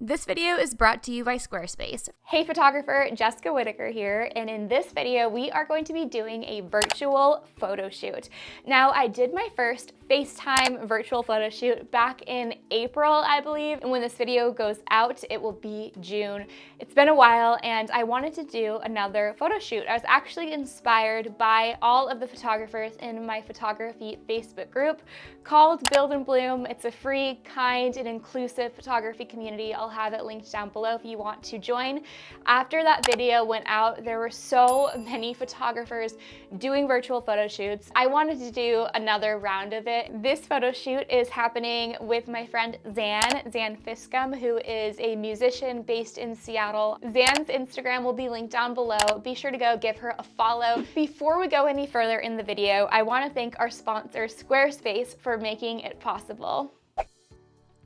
This video is brought to you by Squarespace. Hey photographer, Jessica Whitaker here, and in this video we are going to be doing a virtual photo shoot. Now, I did my first FaceTime virtual photo shoot back in April, I believe, and when this video goes out, it will be June. It's been a while, and I wanted to do another photo shoot. I was actually inspired by all of the photographers in my photography Facebook group called Build and Bloom. It's a free, kind, and inclusive photography community. I'll have it linked down below if you want to join. After that video went out, there were so many photographers doing virtual photo shoots. I wanted to do another round of it. This photo shoot is happening with my friend Zan Fiscum, who is a musician based in Seattle. Zan's Instagram will be linked down below. Be sure to go give her a follow. Before we go any further in the video, I want to thank our sponsor, Squarespace, for making it possible.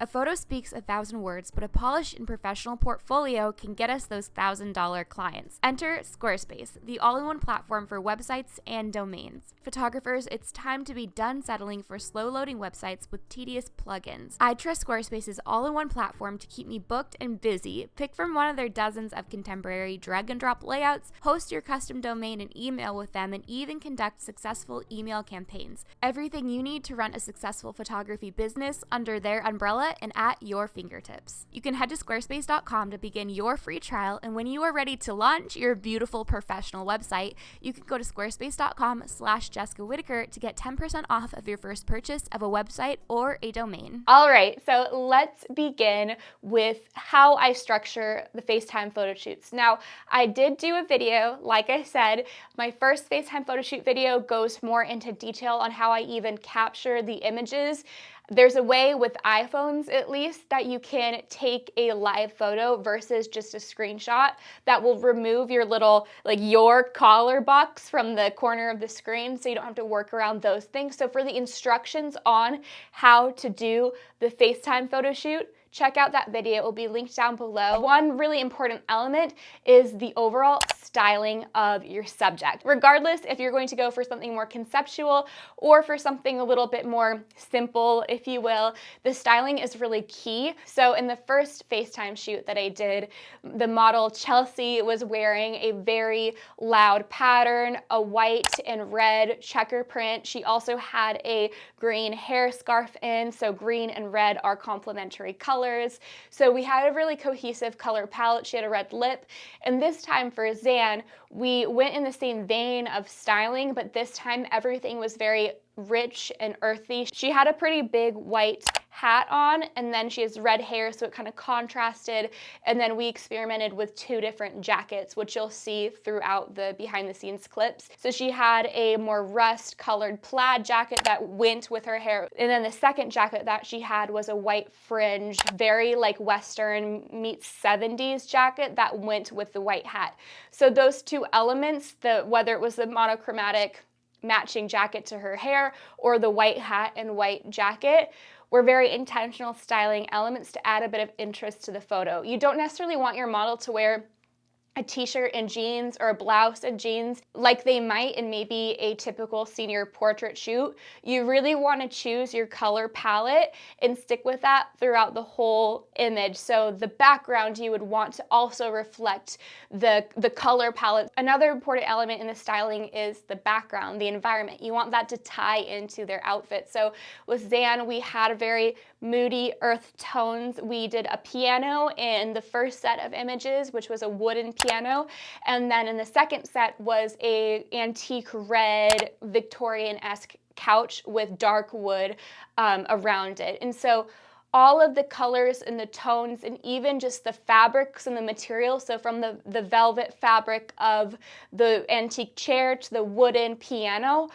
A photo speaks 1,000 words, but a polished and professional portfolio can get us those $1,000 clients. Enter Squarespace, the all-in-one platform for websites and domains. Photographers, it's time to be done settling for slow-loading websites with tedious plugins. I trust Squarespace's all-in-one platform to keep me booked and busy. Pick from one of their dozens of contemporary drag-and-drop layouts, host your custom domain and email with them, and even conduct successful email campaigns. Everything you need to run a successful photography business under their umbrella and at your fingertips. You can head to squarespace.com to begin your free trial, and when you are ready to launch your beautiful professional website, you can go to squarespace.com/Jessica Whitaker to get 10% off of your first purchase of a website or a domain. All right, so let's begin with how I structure the FaceTime photo shoots. Now, I did do a video, like I said. My first FaceTime photo shoot video goes more into detail on how I even capture the images. There's a way with iPhones, at least, that you can take a live photo versus just a screenshot that will remove your little, your collar box from the corner of the screen, so you don't have to work around those things. So for the instructions on how to do the FaceTime photo shoot, check out that video. It will be linked down below. One really important element is the overall styling of your subject. Regardless if you're going to go for something more conceptual or for something a little bit more simple, if you will, the styling is really key. So in the first FaceTime shoot that I did, the model Chelsea was wearing a very loud pattern, a white and red checker print. She also had a green hair scarf in, so green and red are complementary colors. So we had a really cohesive color palette. She had a red lip. And this time for Zan, we went in the same vein of styling, but this time everything was very rich and earthy. She had a pretty big white hat on, and then she has red hair, so it kind of contrasted. And then we experimented with two different jackets, which you'll see throughout the behind the scenes clips. So she had a more rust colored plaid jacket that went with her hair. And then the second jacket that she had was a white fringe, very Western meets 70s jacket that went with the white hat. So those two elements, whether it was the monochromatic matching jacket to her hair or the white hat and white jacket, were very intentional styling elements to add a bit of interest to the photo. You don't necessarily want your model to wear a t-shirt and jeans or a blouse and jeans like they might in maybe a typical senior portrait shoot. You really want to choose your color palette and stick with that throughout the whole image. So the background, you would want to also reflect the color palette. Another important element in the styling is the background, the environment. You want that to tie into their outfit. So with Zan, we had a very moody earth tones. We did a piano in the first set of images, which was a wooden piano, and then in the second set was a antique red Victorian-esque couch with dark wood around it. And so all of the colors and the tones and even just the fabrics and the materials, so from the velvet fabric of the antique chair to the wooden piano,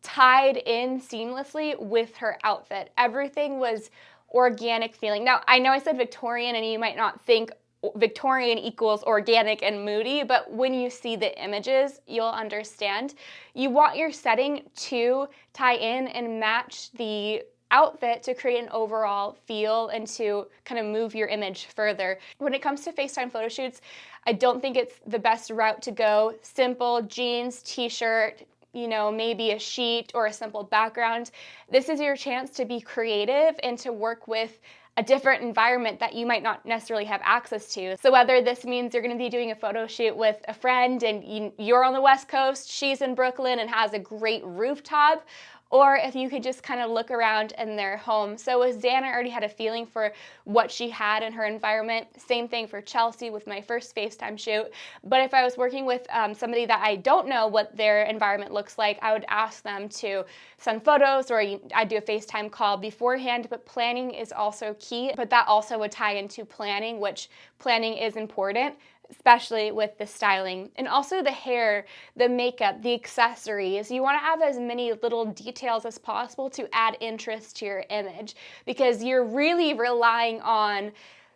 tied in seamlessly with her outfit. Everything was organic feeling. Now, I know I said Victorian, and you might not think Victorian equals organic and moody, but when you see the images, you'll understand. You want your setting to tie in and match the outfit to create an overall feel and to kind of move your image further. When it comes to FaceTime photo shoots, I don't think it's the best route to go. Simple jeans, t-shirt, maybe a sheet or a simple background. This is your chance to be creative and to work with a different environment that you might not necessarily have access to. So whether this means you're gonna be doing a photo shoot with a friend and you're on the West Coast, she's in Brooklyn and has a great rooftop, or if you could just kind of look around in their home. So with Zan, I already had a feeling for what she had in her environment. Same thing for Chelsea with my first FaceTime shoot. But if I was working with somebody that I don't know what their environment looks like, I would ask them to send photos, or I'd do a FaceTime call beforehand. But planning is also key. But that also would tie into planning, which planning is important, especially with the styling and also the hair, the makeup, the accessories. You want to have as many little details as possible to add interest to your image, because you're really relying on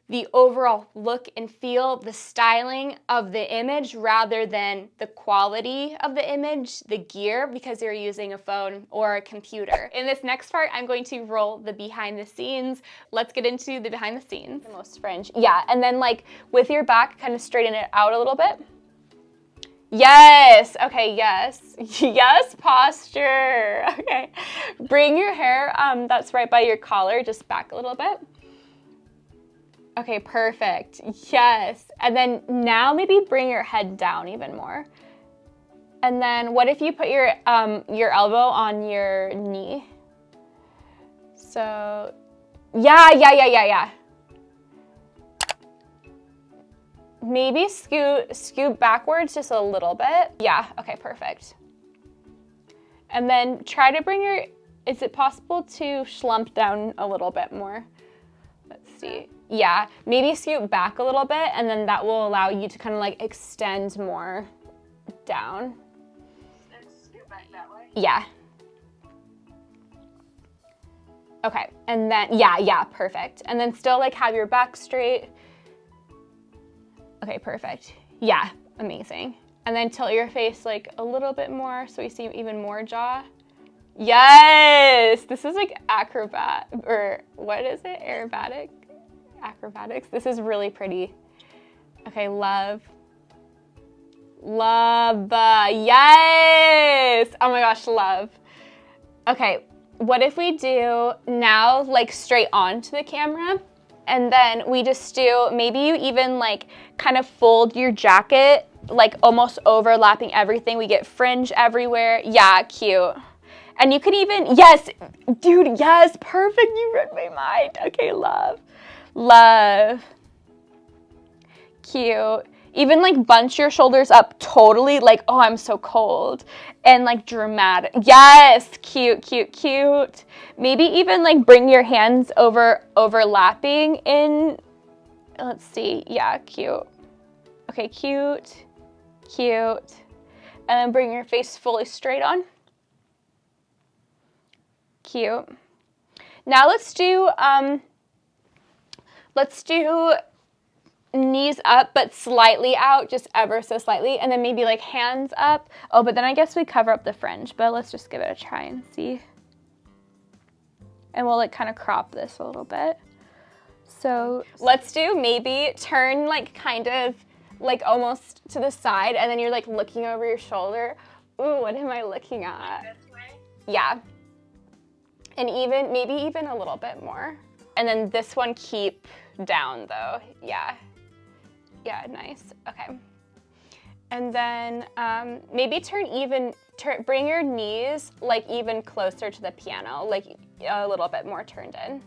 the overall look and feel, the styling of the image rather than the quality of the image, the gear, because you're using a phone or a computer. In this next part, I'm going to roll the behind the scenes. Let's get into the behind the scenes. The most fringe. Yeah, and then like with your back, kind of straighten it out a little bit. Yes, okay, yes. Yes, posture. Okay. Bring your hair that's right by your collar just back a little bit. Okay, perfect. Yes. And then now maybe bring your head down even more. And then what if you put your elbow on your knee? So, yeah. Maybe scoot backwards just a little bit. Yeah, okay, perfect. And then try to bring is it possible to slump down a little bit more? Let's see. Yeah, maybe scoot back a little bit, and then that will allow you to kind of like extend more down. And scoot back that way? Yeah. Okay, and then, yeah, perfect. And then still like have your back straight. Okay, perfect. Yeah, amazing. And then tilt your face like a little bit more so we see even more jaw. Yes, this is like or what is it? Acrobatics. This is really pretty. Okay, love. Yes. Oh my gosh, love. Okay, what if we do now like straight on to the camera, and then we just do, maybe you even like kind of fold your jacket, like almost overlapping everything. We get fringe everywhere. Yeah, cute. And you could even, yes, dude, yes, perfect. You read my mind. Okay, love. Cute. Even like bunch your shoulders up totally, like, oh, I'm so cold. And like dramatic. Yes, cute. Maybe even like bring your hands overlapping in, let's see, yeah, cute. Okay, cute. And then bring your face fully straight on. Cute. Now let's do knees up, but slightly out, just ever so slightly, and then maybe like hands up. Oh, but then I guess we cover up the fringe, but let's just give it a try and see. And we'll like kind of crop this a little bit. So let's do maybe turn like kind of like almost to the side, and then you're like looking over your shoulder. Ooh, what am I looking at? This way? Yeah. And maybe even a little bit more. And then this one keep down though. Yeah, nice. Okay. And then maybe bring your knees like even closer to the piano, like a little bit more turned in.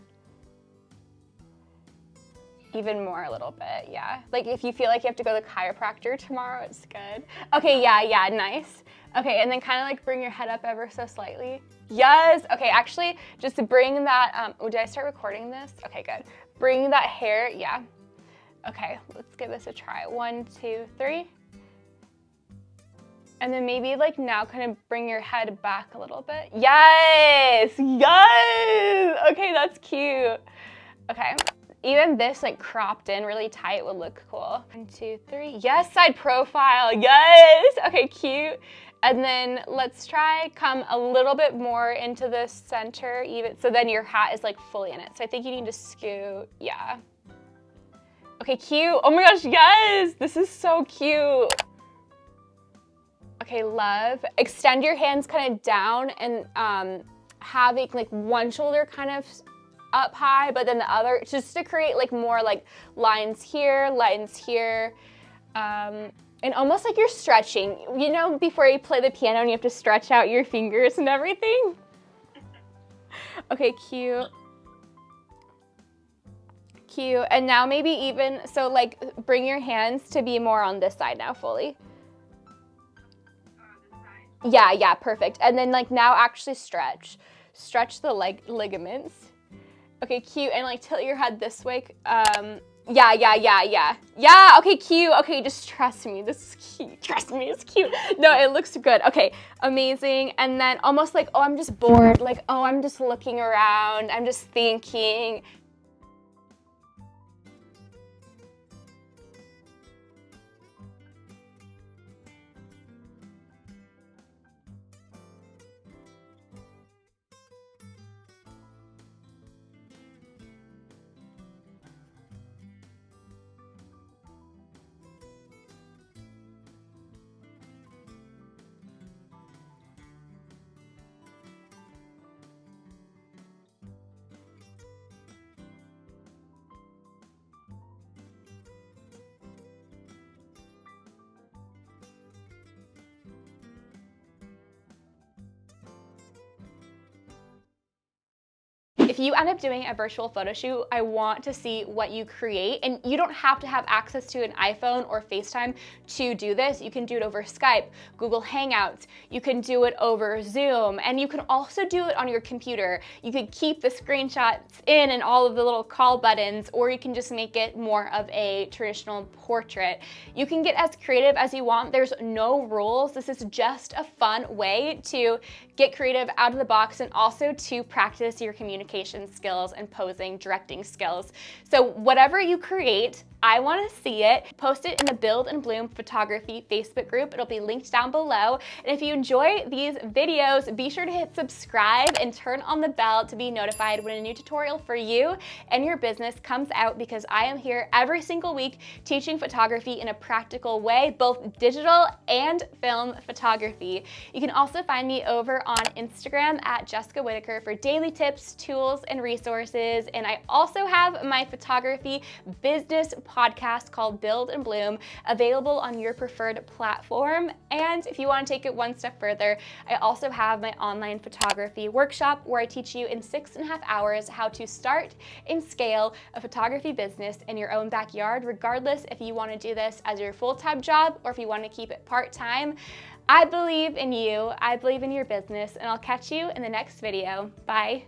Even more a little bit, yeah. Like if you feel like you have to go to the chiropractor tomorrow, it's good. Okay, yeah, nice. Okay, and then kind of like bring your head up ever so slightly. Yes, okay, actually, just bring that, did I start recording this? Okay, good. Bring that hair, yeah. Okay, let's give this a try. 1, 2, 3. And then maybe like now kind of bring your head back a little bit. Yes! Okay, that's cute. Okay, even this like cropped in really tight would look cool. 1, 2, 3. Yes, side profile, yes! Okay, cute. And then let's try come a little bit more into the center even, so then your hat is like fully in it. So I think you need to scoot, yeah. Okay, cute. Oh my gosh, yes! This is so cute. Okay, love. Extend your hands kind of down and having like one shoulder kind of up high, but then the other, just to create like more like lines here, and almost like you're stretching. You know, before you play the piano and you have to stretch out your fingers and everything? Okay, cute. Cute. And now maybe even, so like bring your hands to be more on this side now fully. Yeah, perfect. And then like now actually stretch the ligaments. Okay, cute. And like tilt your head this way. Yeah. Okay, cute. Okay, just trust me. This is cute. Trust me, it's cute. No, it looks good. Okay, amazing. And then almost like, oh, I'm just bored. Like, oh, I'm just looking around. I'm just thinking. If you end up doing a virtual photo shoot, I want to see what you create. And you don't have to have access to an iPhone or FaceTime to do this. You can do it over Skype, Google Hangouts. You can do it over Zoom. And you can also do it on your computer. You could keep the screenshots in and all of the little call buttons, or you can just make it more of a traditional portrait. You can get as creative as you want. There's no rules. This is just a fun way to get creative out of the box and also to practice your communication skills and posing, directing skills. So whatever you create, I want to see it. Post it in the Build and Bloom Photography Facebook group. It'll be linked down below. And if you enjoy these videos, be sure to hit subscribe and turn on the bell to be notified when a new tutorial for you and your business comes out, because I am here every single week teaching photography in a practical way, both digital and film photography. You can also find me over on Instagram at Jessica Whitaker for daily tips, tools, and resources. And I also have my photography business podcast called Build and Bloom, available on your preferred platform. And if you want to take it one step further, I also have my online photography workshop where I teach you in 6.5 hours how to start and scale a photography business in your own backyard, regardless if you want to do this as your full-time job or if you want to keep it part-time. I believe in you, I believe in your business, and I'll catch you in the next video. Bye.